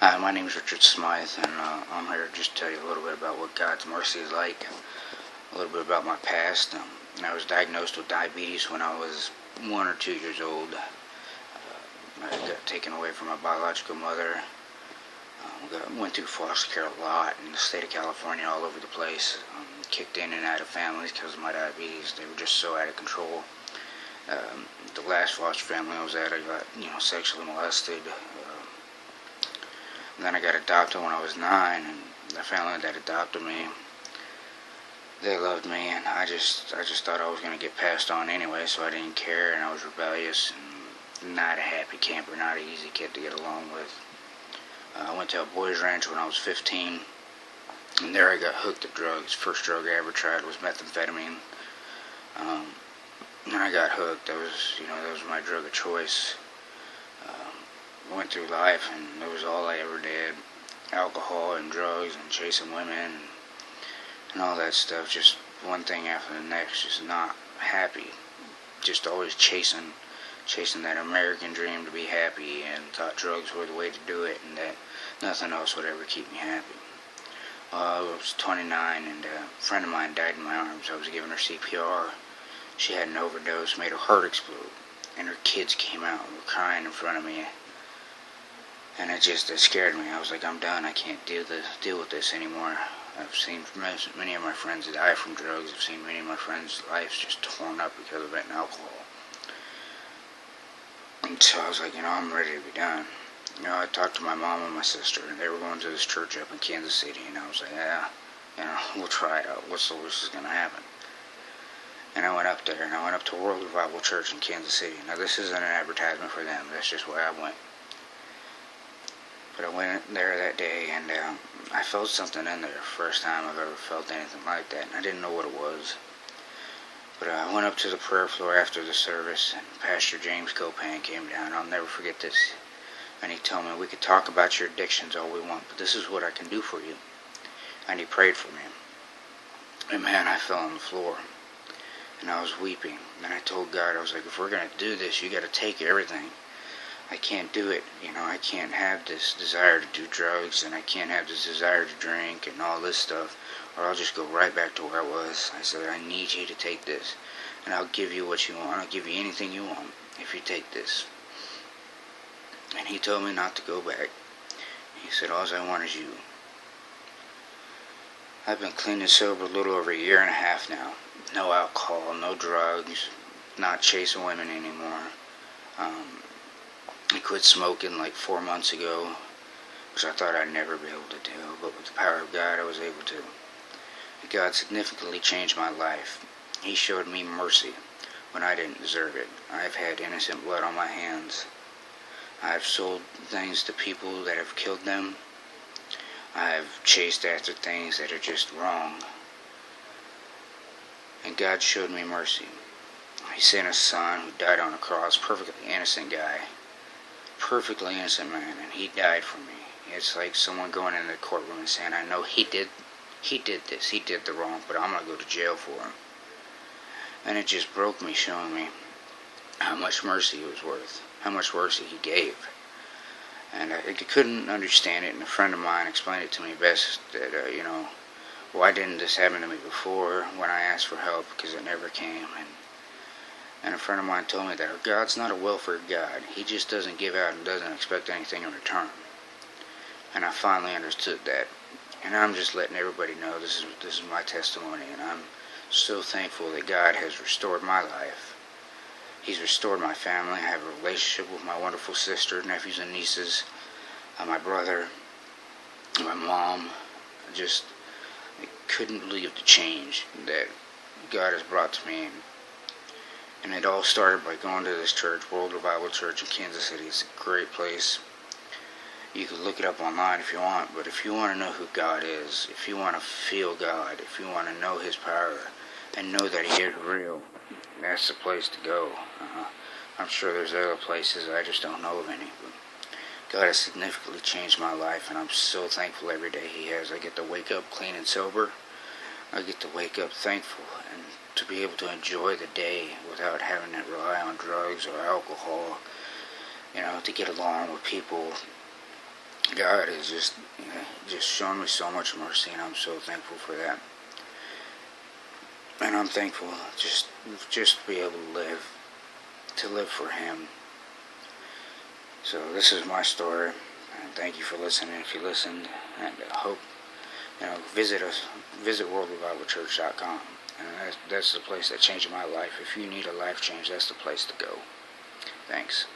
My name is Richard Smythe, and I'm here to just tell you a little bit about what God's mercy is like, a little bit about my past. I was diagnosed with diabetes when I was 1 or 2 years old. I got taken away from my biological mother. Went through foster care a lot in the state of California, all over the place. Kicked in and out of families because of my diabetes. They were just so out of control. The last foster family I was at, I got sexually molested. And then I got adopted when I was 9, and the family that adopted me, they loved me, and I just thought I was going to get passed on anyway, so I didn't care, and I was rebellious, and not a happy camper, not an easy kid to get along with. I went to a boys' ranch when I was 15, and there I got hooked at drugs. First drug I ever tried was methamphetamine. And I got hooked. That was my drug of choice. Went through life, and it was all I ever did. Alcohol and drugs and chasing women and all that stuff. Just one thing after the next. Just not happy. Just always chasing that American dream to be happy, and thought drugs were the way to do it, and that nothing else would ever keep me happy. I was 29, and a friend of mine died in my arms. I was giving her CPR. She had an overdose, made her heart explode, and her kids came out and were crying in front of me. And it scared me. I was like, I'm done. I can't deal with this anymore. I've seen many of my friends die from drugs. I've seen many of my friends' lives just torn up because of it and alcohol. And so I was like, I'm ready to be done. I talked to my mom and my sister, and they were going to this church up in Kansas City, and I was like, we'll try it out. What's the worst that's going to happen? And I went up there, and I went up to World Revival Church in Kansas City. Now, this isn't an advertisement for them. That's just where I went. But I went there that day, and I felt something in there. First time I've ever felt anything like that, and I didn't know what it was. But I went up to the prayer floor after the service, and Pastor James Copan came down. I'll never forget this. And he told me, we could talk about your addictions all we want, but this is what I can do for you. And he prayed for me. And man, I fell on the floor. And I was weeping. And I told God, I was like, if we're going to do this, you got to take everything. I can't do it. I can't have this desire to do drugs, and I can't have this desire to drink and all this stuff, or I'll just go right back to where I was. I said, I need you to take this, and I'll give you what you want. I'll give you anything you want if you take this. And he told me not to go back. He said, all I want is you. I've been clean and sober a little over 1.5 years now. No alcohol, no drugs, not chasing women anymore. I quit smoking like 4 months ago, which I thought I'd never be able to do, but with the power of God, I was able to. God significantly changed my life. He showed me mercy when I didn't deserve it. I've had innocent blood on my hands. I've sold things to people that have killed them. I've chased after things that are just wrong. And God showed me mercy. He sent His Son who died on a cross, perfectly innocent guy. Perfectly innocent man, and he died for me. It's like someone going into the courtroom and saying, I know he did this, he did the wrong, but I'm going to go to jail for him. And it just broke me, showing me how much mercy it was worth, how much mercy he gave. And I couldn't understand it, and a friend of mine explained it to me best, that, why didn't this happen to me before when I asked for help, because it never came. And a friend of mine told me that God's not a welfare God. He just doesn't give out and doesn't expect anything in return. And I finally understood that. And I'm just letting everybody know this is my testimony. And I'm so thankful that God has restored my life. He's restored my family. I have a relationship with my wonderful sister, nephews and nieces, my brother, my mom. I couldn't believe the change that God has brought to me. And it all started by going to this church, World Revival Church in Kansas City. It's a great place. You can look it up online if you want, but if you want to know who God is, if you want to feel God, if you want to know His power, and know that He is real, that's the place to go. I'm sure there's other places, I just don't know of any. But God has significantly changed my life, and I'm so thankful every day He has. I get to wake up clean and sober. I get to wake up thankful and to be able to enjoy the day without having to rely on drugs or alcohol, to get along with people God has just shown me so much mercy, and I'm so thankful for that. And I'm thankful just to be able to live for Him. So this is my story, and thank you for listening. If you listened, and I hope visit us, visit worldrevivalchurch.com, and that's the place that changed my life. If you need a life change, that's the place to go. Thanks.